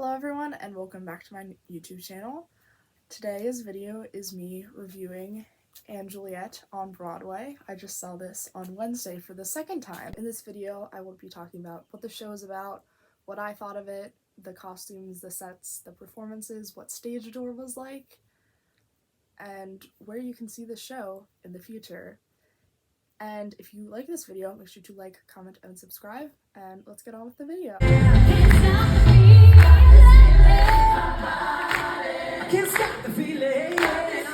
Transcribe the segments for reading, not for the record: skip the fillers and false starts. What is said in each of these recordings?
Hello everyone and welcome back to my YouTube channel. Today's video is me reviewing Juliet on Broadway. I just saw this on Wednesday for the second time. In this video I will be talking about what the show is about, what I thought of it, the costumes, the sets, the performances, what stage door was like, and where you can see the show in the future. And if you like this video, make sure to like, comment, and subscribe, and let's get on with the video. Can't stop the feeling. Can't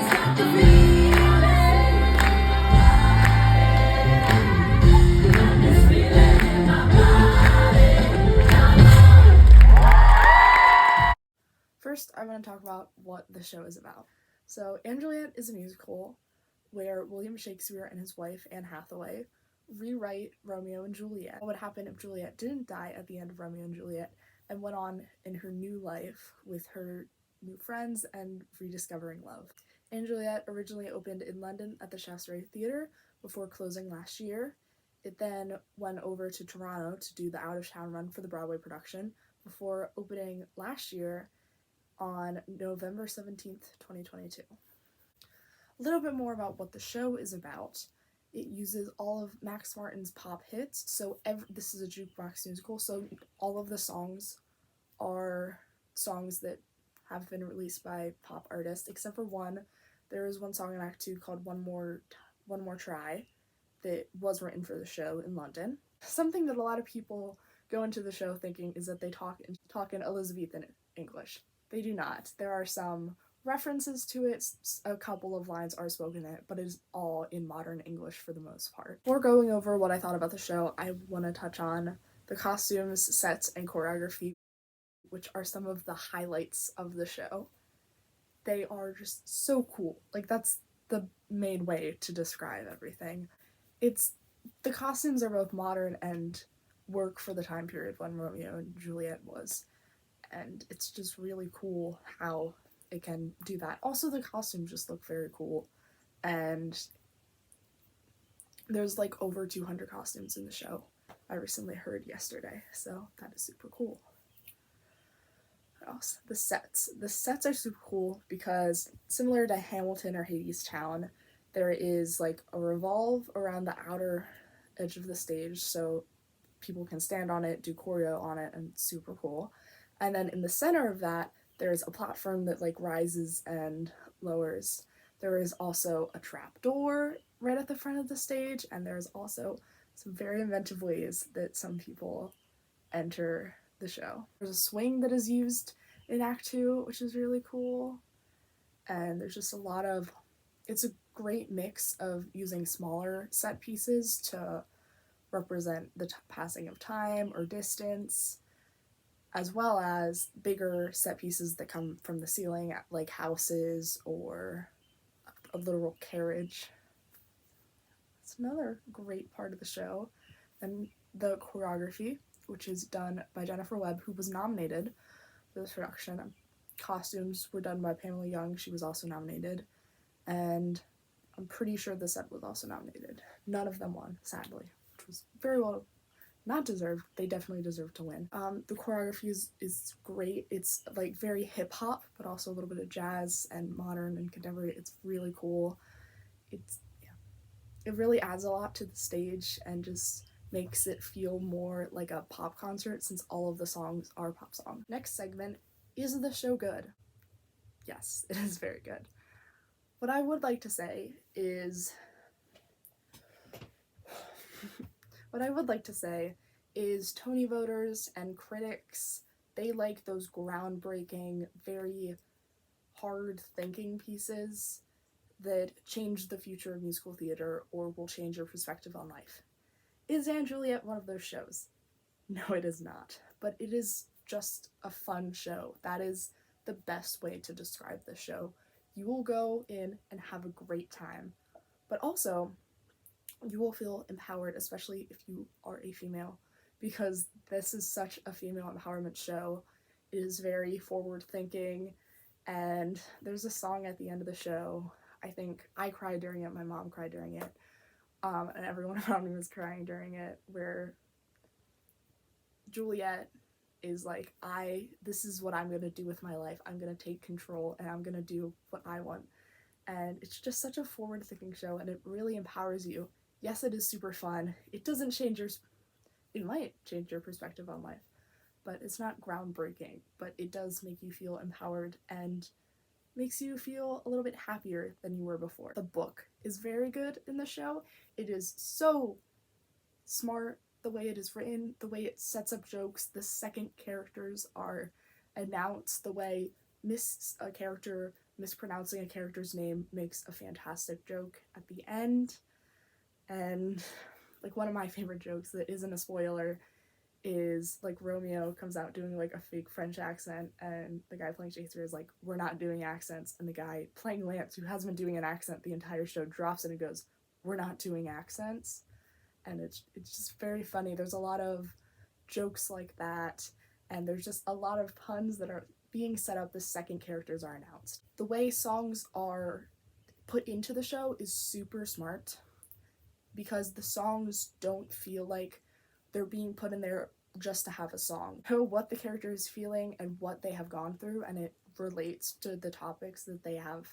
stop the feeling. This feeling in my body. First, I want to talk about what the show is about. So, Juliet is a musical where William Shakespeare and his wife, Anne Hathaway, rewrite Romeo and Juliet. What would happen if Juliet didn't die at the end of Romeo and Juliet and went on in her new life with her new friends and rediscovering love. Anne Juliet originally opened in London at the Shaftesbury Theatre before closing last year. It then went over to Toronto to do the out-of-town run for the Broadway production before opening last year on November 17th, 2022. A little bit more about what the show is about. It uses all of Max Martin's pop hits, so this is a jukebox musical, so all of the songs are songs that have been released by pop artists, except for one. There is one song in Act 2 called One More Try that was written for the show in London. Something that a lot of people go into the show thinking is that they talk in Elizabethan English. They do not. There are some references to it, a couple of lines are spoken in it, but it is all in modern English for the most part. Before going over what I thought about the show, I want to touch on the costumes, sets, and choreography, which are some of the highlights of the show. They are just so cool. Like, that's the main way to describe everything. The costumes are both modern and work for the time period when Romeo and Juliet was, and it's just really cool how it can do that. Also, the costumes just look very cool, and there's like over 200 costumes in the show. I recently heard yesterday, so that is super cool. What else? The sets. The sets are super cool because similar to Hamilton or Hadestown, there is like a revolve around the outer edge of the stage, so people can stand on it, do choreo on it, and it's super cool. And then in the center of that, there's a platform that like rises and lowers. There is also a trap door right at the front of the stage, and there's also some very inventive ways that some people enter the show. There's a swing that is used in Act 2, which is really cool, and there's just it's a great mix of using smaller set pieces to represent the passing of time or distance, as well as bigger set pieces that come from the ceiling, like houses or a literal carriage. It's another great part of the show. And the choreography, which is done by Jennifer Webb, who was nominated for this production. Costumes were done by Pamela Young, she was also nominated. And I'm pretty sure the set was also nominated. None of them won, sadly, which was very well not deserved. They definitely deserve to win. The choreography is great. It's like very hip-hop, but also a little bit of jazz and modern and contemporary. It's really cool. It really adds a lot to the stage and just makes it feel more like a pop concert since all of the songs are pop songs. Next segment, is the show good? Yes, it is very good. What I would like to say is Tony voters and critics, they like those groundbreaking, very hard-thinking pieces that change the future of musical theater or will change your perspective on life. Is Anne Juliet one of those shows? No, it is not. But it is just a fun show. That is the best way to describe the show. You will go in and have a great time. But also, you will feel empowered, especially if you are a female, because this is such a female empowerment show. It is very forward-thinking, and there's a song at the end of the show. I think I cried during it, my mom cried during it, and everyone around me was crying during it, where Juliet is like, this is what I'm gonna do with my life. I'm gonna take control and I'm gonna do what I want. And it's just such a forward-thinking show, and it really empowers you. Yes, it is super fun. It might change your perspective on life, but it's not groundbreaking, but it does make you feel empowered and makes you feel a little bit happier than you were before. The book is very good in the show. It is so smart, the way it is written, the way it sets up jokes, the second characters are announced, the way a character mispronouncing a character's name makes a fantastic joke at the end. And like one of my favorite jokes that isn't a spoiler is like Romeo comes out doing like a fake French accent, and the guy playing Shakespeare is like, we're not doing accents, and the guy playing Lance, who has been doing an accent the entire show, drops it and goes, we're not doing accents. And it's just very funny. There's a lot of jokes like that, and there's just a lot of puns that are being set up the second characters are announced. The way songs are put into the show is super smart, because the songs don't feel like they're being put in there just to have a song. Know what the character is feeling and what they have gone through, and it relates to the topics that they have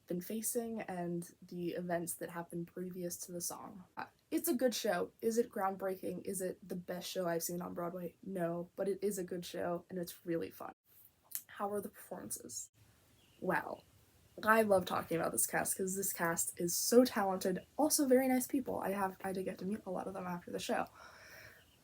been facing and the events that happened previous to the song. It's a good show. Is it groundbreaking? Is it the best show I've seen on Broadway? No, but it is a good show and it's really fun. How are the performances? Well, I love talking about this cast because this cast is so talented, also very nice people. I did get to meet a lot of them after the show.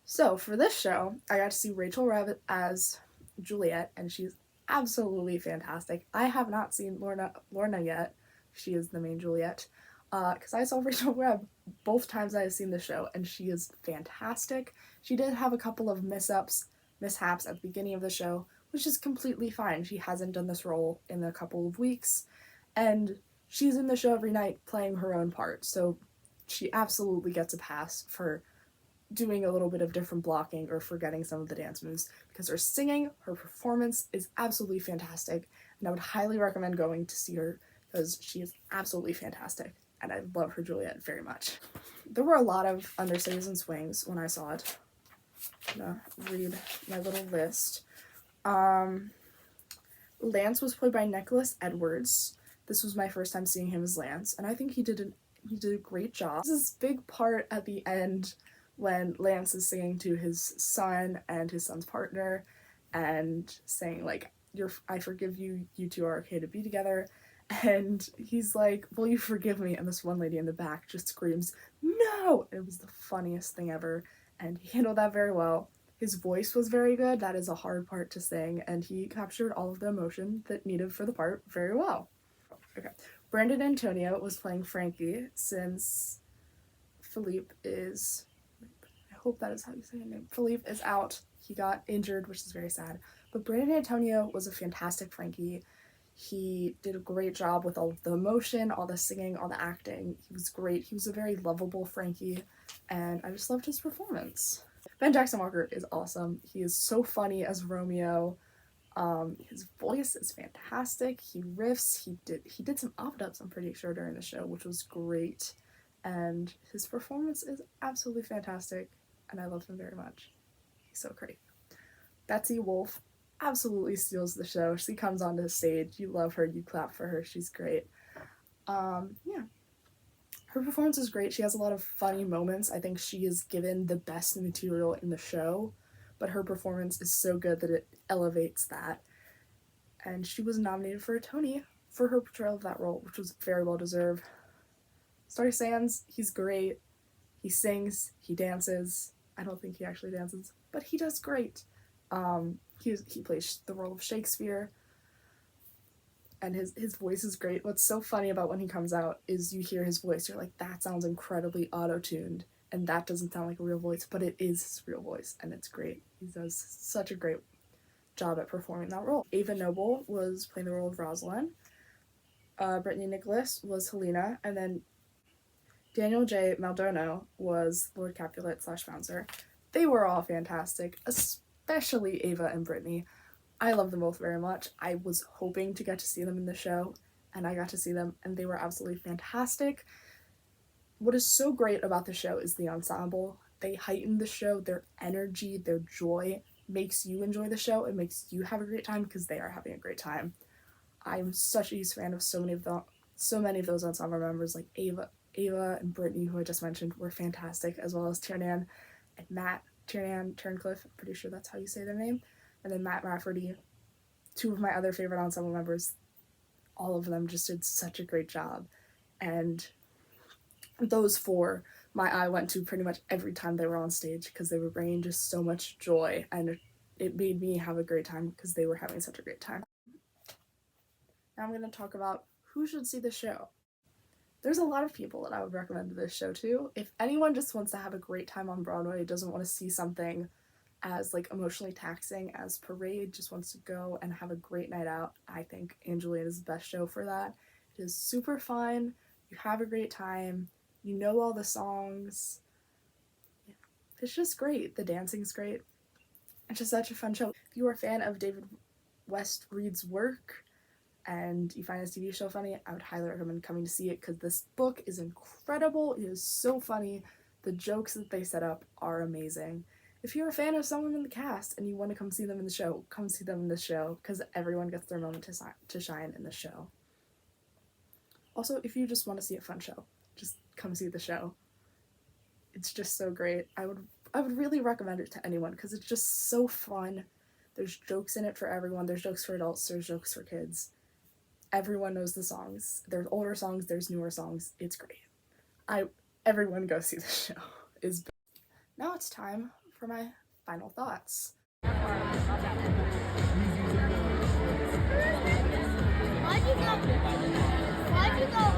So for this show, I got to see Rachel Rev as Juliet, and she's absolutely fantastic. I have not seen Lorna yet. She is the main Juliet. Because I saw Rachel Rev both times I have seen the show, and she is fantastic. She did have a couple of mishaps at the beginning of the show, which is completely fine. She hasn't done this role in a couple of weeks, and she's in the show every night playing her own part, so she absolutely gets a pass for doing a little bit of different blocking or forgetting some of the dance moves, because her singing, her performance is absolutely fantastic, and I would highly recommend going to see her because she is absolutely fantastic, and I love her Juliet very much. There were a lot of understudies and swings when I saw it. I'm gonna read my little list. Lance was played by Nicholas Edwards. This was my first time seeing him as Lance, and I think he did a great job. There's this big part at the end when Lance is singing to his son and his son's partner and saying like, I forgive you, you two are okay to be together. And he's like, will you forgive me? And this one lady in the back just screams, no! It was the funniest thing ever, and he handled that very well. His voice was very good. That is a hard part to sing, and he captured all of the emotion that needed for the part very well. Okay. Brandon Antonio was playing Frankie, since Philippe is, I hope that is how you say his name, Philippe is out. He got injured, which is very sad. But Brandon Antonio was a fantastic Frankie. He did a great job with all of the emotion, all the singing, all the acting. He was great. He was a very lovable Frankie, and I just loved his performance. Ben Jackson Walker is awesome. He is so funny as Romeo. His voice is fantastic. He riffs. He did some opt-ups, I'm pretty sure, during the show, which was great. And his performance is absolutely fantastic, and I love him very much. He's so great. Betsy Wolfe absolutely steals the show. She comes onto the stage, you love her, you clap for her, she's great. Yeah. Her performance is great. She has a lot of funny moments. I think she is given the best material in the show, but her performance is so good that it elevates that. And she was nominated for a Tony for her portrayal of that role, which was very well deserved. Starry Sands, he's great. He sings, he dances. I don't think he actually dances, but he does great. He plays the role of Shakespeare, and his voice is great. What's so funny about when he comes out is you hear his voice, you're like, that sounds incredibly auto-tuned, and that doesn't sound like a real voice, but it is his real voice, and it's great. He does such a great job at performing that role. Ava Noble was playing the role of Rosalind. Brittany Nicholas was Helena, and then Daniel J. Maldonado was Lord Capulet / Bouncer. They were all fantastic, especially Ava and Brittany. I love them both very much. I was hoping to get to see them in the show, and I got to see them, and they were absolutely fantastic. What is so great about the show is the ensemble. They heighten the show. Their energy, their joy makes you enjoy the show. It makes you have a great time because they are having a great time. I'm such a huge fan of so many of those ensemble members, like Ava and Brittany, who I just mentioned, were fantastic, as well as Tiernan and Matt. Tiernan Turncliffe, I'm pretty sure that's how you say their name, and then Matt Rafferty, two of my other favorite ensemble members. All of them just did such a great job, and those four my eye went to pretty much every time they were on stage because they were bringing just so much joy, and it made me have a great time because they were having such a great time. Now I'm going to talk about who should see the show. There's a lot of people that I would recommend this show to. If anyone just wants to have a great time on Broadway, doesn't want to see something as like emotionally taxing as Parade, just wants to go and have a great night out, I think Juliet is the best show for that. It is super fun. You have a great time. You know all the songs. It's just great. The dancing's great. It's just such a fun show. If you are a fan of David West Reed's work and you find his TV show funny, I would highly recommend coming to see it because this book is incredible. It is so funny. The jokes that they set up are amazing. If you're a fan of someone in the cast and you want to come see them in the show, come see them in the show because everyone gets their moment to shine in the show. Also, if you just want to see a fun show, just come see the show. It's just so great. I would really recommend it to anyone because it's just so fun. There's jokes in it for everyone. There's jokes for adults. There's jokes for kids. Everyone knows the songs. There's older songs. There's newer songs. It's great. Everyone go see the show. Now it's time for my final thoughts. Why'd you go?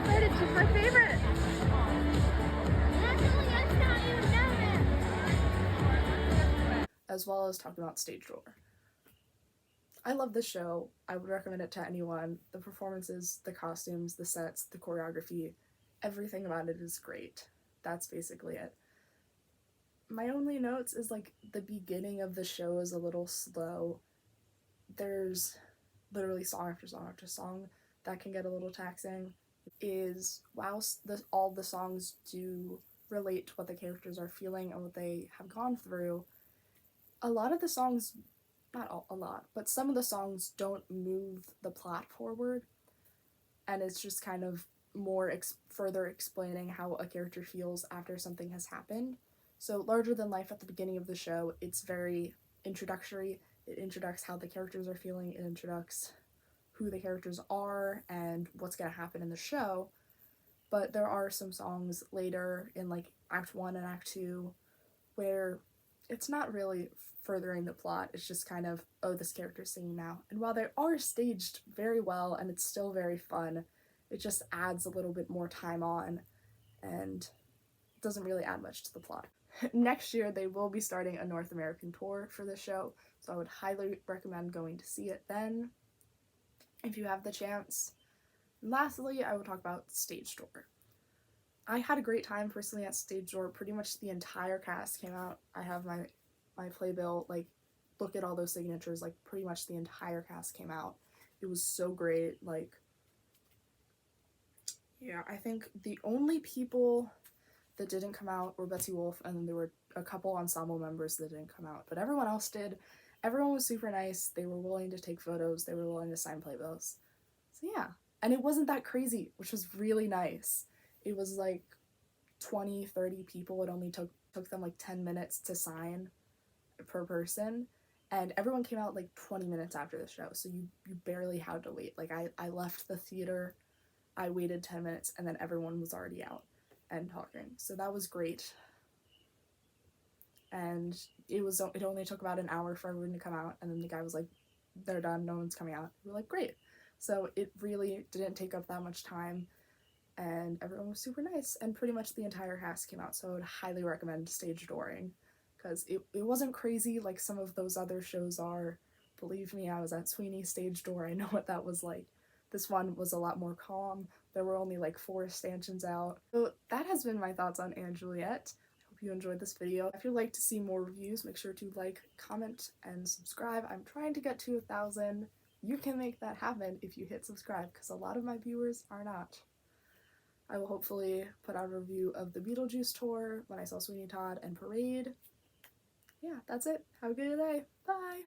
But it's just my favorite. As well as talking about Stage Door. I love this show. I would recommend it to anyone. The performances, the costumes, the sets, the choreography, everything about it is great. That's basically it. My only notes is like the beginning of the show is a little slow. There's literally song after song after song that can get a little taxing. Whilst all the songs do relate to what the characters are feeling and what they have gone through, a lot of the songs, not a lot, but some of the songs don't move the plot forward, and it's just kind of more further explaining how a character feels after something has happened. So Larger Than Life at the beginning of the show, it's very introductory. It introduces how the characters are feeling, it introduces who the characters are and what's going to happen in the show. But there are some songs later in like Act 1 and Act 2 where it's not really furthering the plot, it's just kind of, oh, this character's singing now. And while they are staged very well and it's still very fun, it just adds a little bit more time on and doesn't really add much to the plot. Next year, they will be starting a North American tour for this show, so I would highly recommend going to see it then, if you have the chance. And lastly, I will talk about Stage Door. I had a great time personally at Stage Door. Pretty much the entire cast came out. I have my playbill, like, look at all those signatures, like, pretty much the entire cast came out. It was so great, like, yeah, I think the only people that didn't come out were Betsy Wolfe, and then there were a couple ensemble members that didn't come out, but everyone else did. Everyone was super nice. They were willing to take photos. They were willing to sign playbills. So yeah, and it wasn't that crazy, which was really nice. It was like 20, 30 people. It only took them like 10 minutes to sign per person, and everyone came out like 20 minutes after the show, so you barely had to wait. Like I left the theater, I waited 10 minutes, and then everyone was already out and talking, so that was great. And it only took about an hour for everyone to come out, and then the guy was like, they're done, no one's coming out. We were like, great. So it really didn't take up that much time, and everyone was super nice, and pretty much the entire cast came out, so I would highly recommend Stage Dooring, because it wasn't crazy like some of those other shows are. Believe me, I was at Sweeney Stage Door, I know what that was like. This one was a lot more calm. There were only like 4 stanchions out. So that has been my thoughts on Juliet. I hope you enjoyed this video. If you'd like to see more reviews, make sure to like, comment, and subscribe. I'm trying to get to 1,000. You can make that happen if you hit subscribe, because a lot of my viewers are not. I will hopefully put out a review of the Beetlejuice tour when I saw Sweeney Todd and Parade. Yeah, that's it. Have a good day. Bye!